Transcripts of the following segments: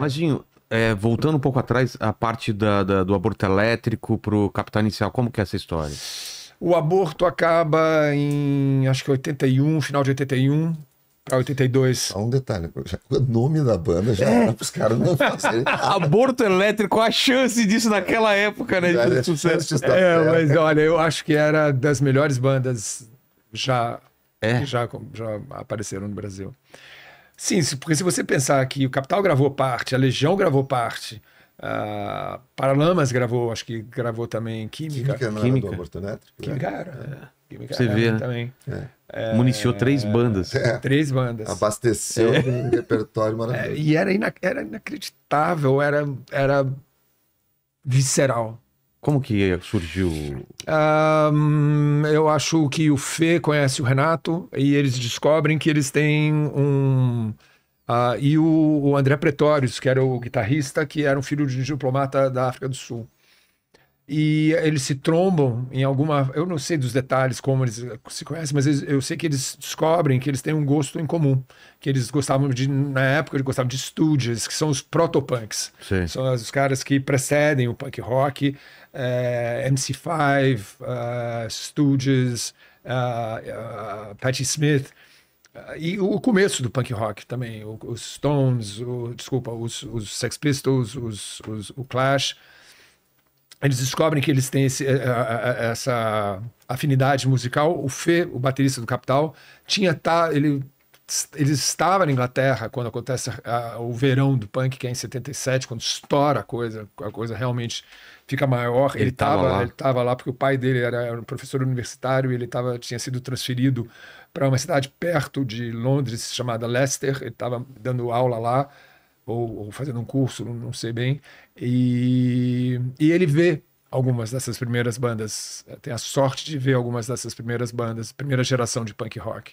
Mas, Dinho, voltando um pouco atrás, a parte do aborto elétrico pro Capital Inicial, como que é essa história? O aborto acaba em, acho que 81, final de 81 para 82. Só um detalhe, o nome da banda já era para os caras não fazerem nada. Aborto elétrico, a chance disso naquela época, né? De fazer sucesso. Mas olha, eu acho que era das melhores bandas já apareceram no Brasil. Sim, porque se você pensar que o Capital gravou parte, a Legião gravou parte, Paralamas gravou, acho que gravou também Química. Química não era do aborto elétrico? Química era. Química você era vê, né? Também. Municiou 3 bandas. 3 bandas. Abasteceu um repertório maravilhoso. E era inacreditável, era visceral. Como que surgiu? Eu acho que o Fê conhece o Renato e eles descobrem que eles têm e o André Pretórios, que era o guitarrista, que era um filho de um diplomata da África do Sul. E eles se trombam em alguma... Eu não sei dos detalhes como eles se conhecem, mas eu sei que eles descobrem que eles têm um gosto em comum. Que eles gostavam na época, eles gostavam de Stooges, que são os proto-punks. São os caras que precedem o punk rock. MC5, Stooges, Patti Smith. E o começo do punk rock também. Os Stones, os Sex Pistols, o Clash. Eles descobrem que eles têm essa afinidade musical. O Fê, o baterista do Capital, ele estava na Inglaterra quando acontece o verão do punk, que é em 77, quando estoura a coisa realmente fica maior. Ele estava lá porque o pai dele era um professor universitário e ele tinha sido transferido para uma cidade perto de Londres chamada Leicester. Ele estava dando aula lá, ou fazendo um curso, não sei bem, e ele vê algumas dessas primeiras bandas, tem a sorte de ver algumas dessas primeiras bandas, primeira geração de punk rock,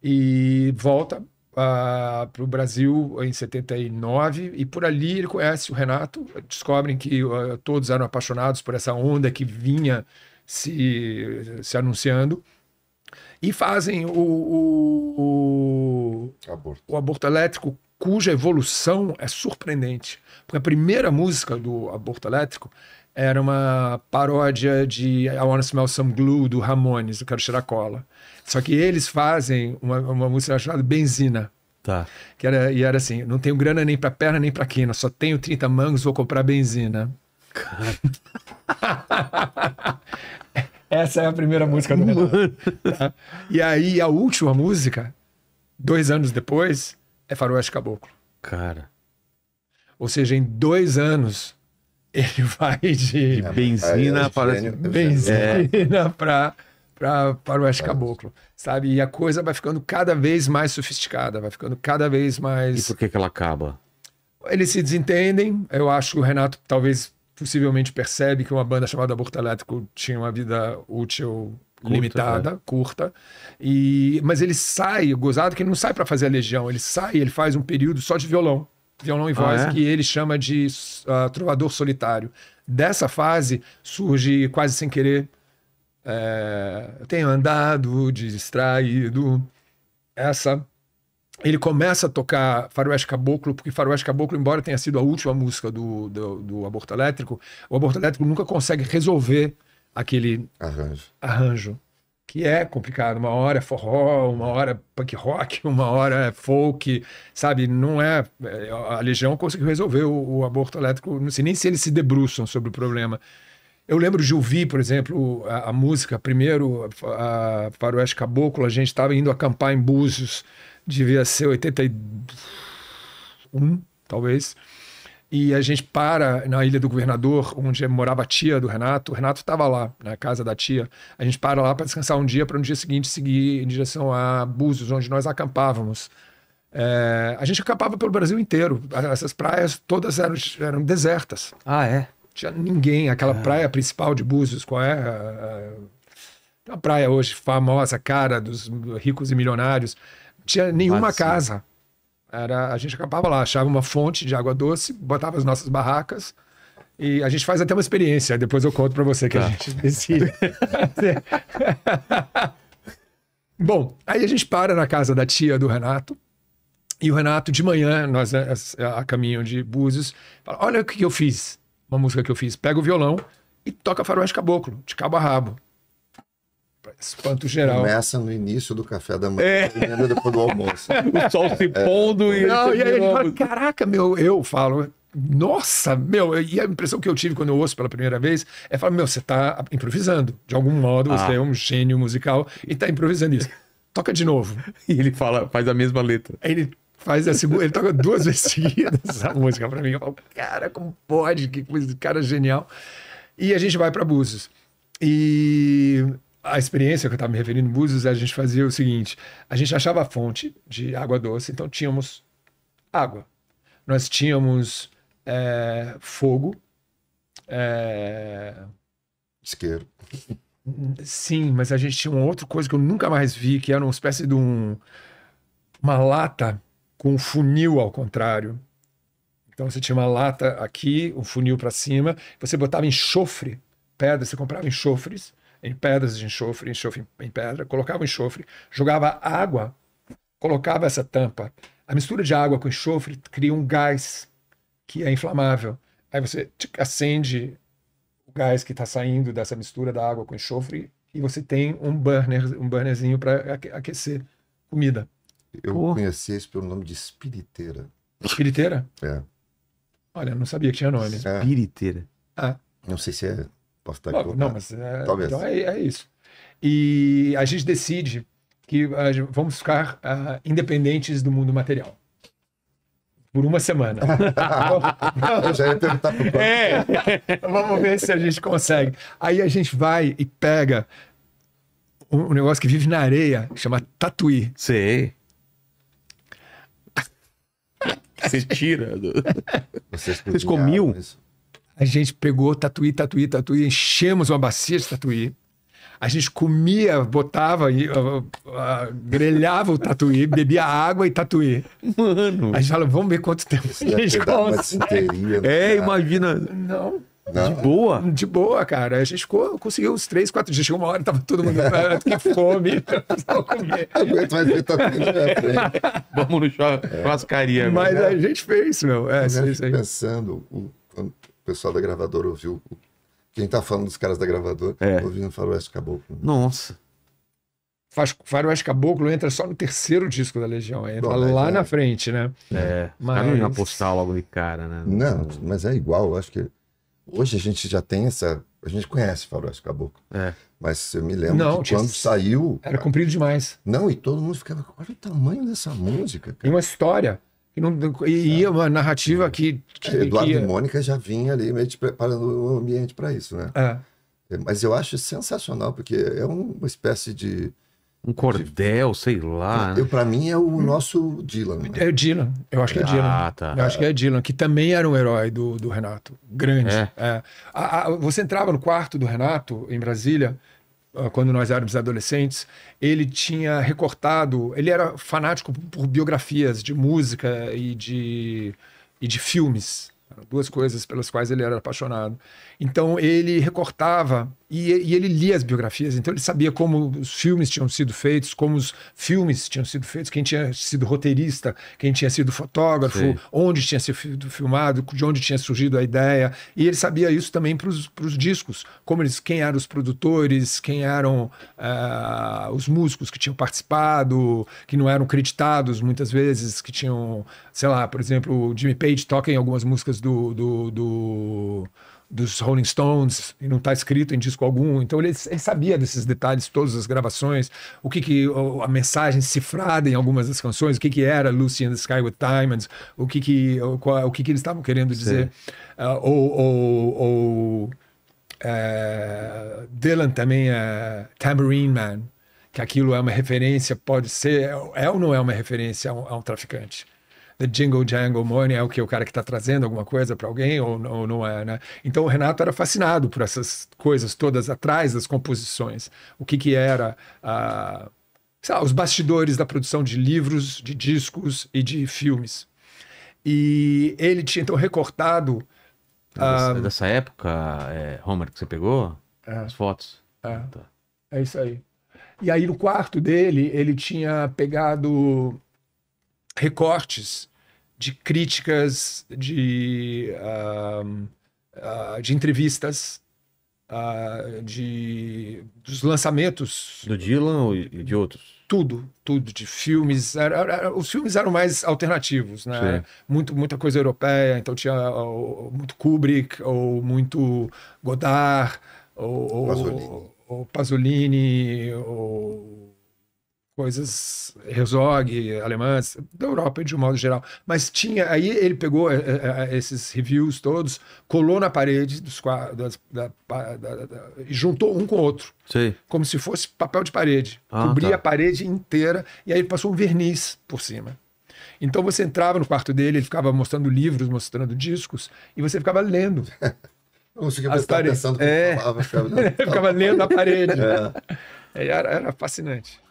e volta para o Brasil em 79, e por ali ele conhece o Renato, descobrem que todos eram apaixonados por essa onda que vinha se anunciando, e fazem o aborto elétrico, cuja evolução é surpreendente. Porque a primeira música do Aborto Elétrico era uma paródia de I Wanna Smell Some Glue, do Ramones, Eu Quero Cheirar Cola. Só que eles fazem uma música chamada Benzina. Tá. E era assim, não tenho grana nem pra perna nem pra quina, só tenho 30 mangos, vou comprar benzina. Essa é a primeira música do Renato. Tá? E aí a última música, 2 anos depois, é Faroeste Caboclo. Cara. Ou seja, em 2 anos, ele vai de benzina para Faroeste Caboclo, sabe? E a coisa vai ficando cada vez mais sofisticada, vai ficando cada vez mais... E por que ela acaba? Eles se desentendem. Eu acho que o Renato possivelmente percebe que uma banda chamada Aborto Elétrico tinha uma vida útil limitada, curta, mas ele sai, gozado que ele não sai para fazer a Legião, ele faz um período só de violão e voz, que ele chama de trovador solitário. Dessa fase surge Quase Sem Querer, Eu Tenho Andado Distraído, ele começa a tocar Faroeste Caboclo, porque Faroeste Caboclo, embora tenha sido a última música do Aborto Elétrico, o Aborto Elétrico nunca consegue resolver aquele arranjo, que é complicado. Uma hora é forró, uma hora é punk rock, uma hora é folk, sabe? Não é... A Legião conseguiu resolver o Aborto Elétrico, não sei nem se eles se debruçam sobre o problema. Eu lembro de ouvir, por exemplo, a música, primeiro, a Faroeste Caboclo, a gente estava indo acampar em Búzios, devia ser 81, talvez, e a gente para na Ilha do Governador, onde morava a tia do Renato. O Renato estava lá, na casa da tia. A gente para lá para descansar um dia, para no dia seguinte seguir em direção a Búzios, onde nós acampávamos. A gente acampava pelo Brasil inteiro. Essas praias todas eram desertas. Ah, é? Não tinha ninguém. Aquela praia principal de Búzios, qual é? A praia hoje famosa, cara, dos ricos e milionários. Não tinha nenhuma casa. A gente acampava lá, achava uma fonte de água doce, botava as nossas barracas e a gente faz até uma experiência. Depois eu conto para você que a gente decide. Bom, aí a gente para na casa da tia do Renato E o Renato, de manhã, nós a caminho de Búzios, fala, olha o que eu fiz, uma música que eu fiz. Pega o violão e toca Faroeste Caboclo, de cabo a rabo. Espanto geral. Começa no início do café da manhã, termina depois do almoço. O sol se pondo e... Não, e aí ele fala, vamos. caraca, meu, eu falo, nossa, meu, e a impressão que eu tive quando eu ouço pela primeira vez é falar, meu, você tá improvisando. De algum modo, você é um gênio musical e tá improvisando isso. Toca de novo. E ele faz a mesma letra. Aí ele faz a segunda, ele toca 2 vezes seguidas essa música pra mim. Eu falo, cara, como pode? Que coisa, cara genial. E a gente vai pra Búzios. E a experiência que eu estava me referindo em Búzios, a gente fazia o seguinte: a gente achava a fonte de água doce, então tínhamos água. Nós tínhamos fogo. Isqueiro. Sim, mas a gente tinha uma outra coisa que eu nunca mais vi, que era uma espécie de uma lata com um funil ao contrário. Então você tinha uma lata aqui, um funil para cima, você botava enxofre, pedra, você comprava enxofres, em pedras de enxofre em pedra, colocava enxofre, jogava água, colocava essa tampa. A mistura de água com enxofre cria um gás que é inflamável. Aí você acende o gás que está saindo dessa mistura da água com enxofre e você tem um burnerzinho para aquecer comida. Eu conheci isso pelo nome de espiriteira. Espiriteira? É. Olha, eu não sabia que tinha nome. Espiriteira. Não sei se é... Posso estar Não, equivocado. mas Talvez. então é isso. E a gente decide que vamos ficar independentes do mundo material. Por uma semana. Eu já ia perguntar pro Vamos ver se a gente consegue. Aí a gente vai e pega um negócio que vive na areia, chama tatuí. Sei. Você tira. Vocês comiam? Isso. A gente pegou tatuí, enchemos uma bacia de tatuí. A gente comia, botava, grelhava o tatuí, bebia água e tatuí. Mano. A gente fala, vamos ver quanto tempo a gente Uma consegue. desinteria, né? Imagina. Não, De boa. de boa, cara. A gente conseguiu uns 3, 4 dias. Chegou uma hora, tava todo mundo que fome. Não comer. Aguento mais ver tatuí na minha frente. Vamos no churrascaria agora. Mas a gente fez, meu. Eu Isso fico aí. pensando, quando o pessoal da gravadora ouviu, quem tá falando dos caras da gravadora, ouvindo Faroeste Caboclo. Nossa. Faroeste Caboclo entra só no 3º disco da Legião. Entra Bom, mas lá na frente, né? Mas não ia apostar logo de cara, né? Não, mas é igual. Eu acho que hoje a gente já tem essa... A gente conhece Faroeste Caboclo. Mas eu me lembro Não, que quando saiu... Era comprido demais. Não, e todo mundo ficava... Olha o tamanho dessa música, E cara. uma história. E uma narrativa que Eduardo e Mônica já vinha ali meio que preparando o ambiente para isso, né? Mas eu acho sensacional, porque é uma espécie de... Um cordel, sei lá. Para mim é o nosso Dylan. Né? É o Dylan. Eu acho que é Dylan. Tá. Eu acho que é Dylan, que também era um herói do Renato. Grande. Você entrava no quarto do Renato, em Brasília, quando nós éramos adolescentes, ele tinha recortado... Ele era fanático por biografias de música e de filmes. Eram 2 coisas pelas quais ele era apaixonado. Então ele recortava e ele lia as biografias. Então ele sabia como os filmes tinham sido feitos, como os filmes tinham sido feitos, quem tinha sido roteirista, quem tinha sido fotógrafo, Sim. onde tinha sido filmado, de onde tinha surgido a ideia. E ele sabia isso também para os discos, quem eram os produtores, quem eram os músicos que tinham participado, que não eram creditados muitas vezes, que tinham, sei lá, por exemplo, o Jimmy Page toca em algumas músicas dos Rolling Stones e não está escrito em disco algum. Então ele sabia desses detalhes, todas as gravações, a mensagem cifrada em algumas das canções, o que era Lucy in the Sky with Diamonds, o que eles estavam querendo dizer. Dylan também é Tambourine Man, que aquilo é uma referência, pode ser, ou não é uma referência a um traficante. The Jingle Jangle Money é o cara que está trazendo alguma coisa para alguém ou não é, né? Então o Renato era fascinado por essas coisas todas atrás das composições. O que era sei lá, os bastidores da produção de livros, de discos e de filmes. E ele tinha então recortado... Dessa época, Homer, que você pegou? As fotos. Tá. É isso aí. E aí no quarto dele, ele tinha pegado... recortes de críticas, de entrevistas, dos lançamentos. Do Dylan e de outros? Tudo, de filmes. Os filmes eram mais alternativos, né? Muita coisa europeia, então tinha muito Kubrick, ou muito Godard, ou Pasolini, ou coisas Herzog, alemãs, da Europa de um modo geral. Mas aí ele pegou esses reviews todos, colou na parede e juntou um com o outro. Sim. Como se fosse papel de parede. Cobria a parede inteira e aí ele passou um verniz por cima. Então você entrava no quarto dele, ele ficava mostrando livros, mostrando discos, e você ficava lendo. Não conseguia prestar atenção no que falava. Ficava lendo a parede. Era fascinante.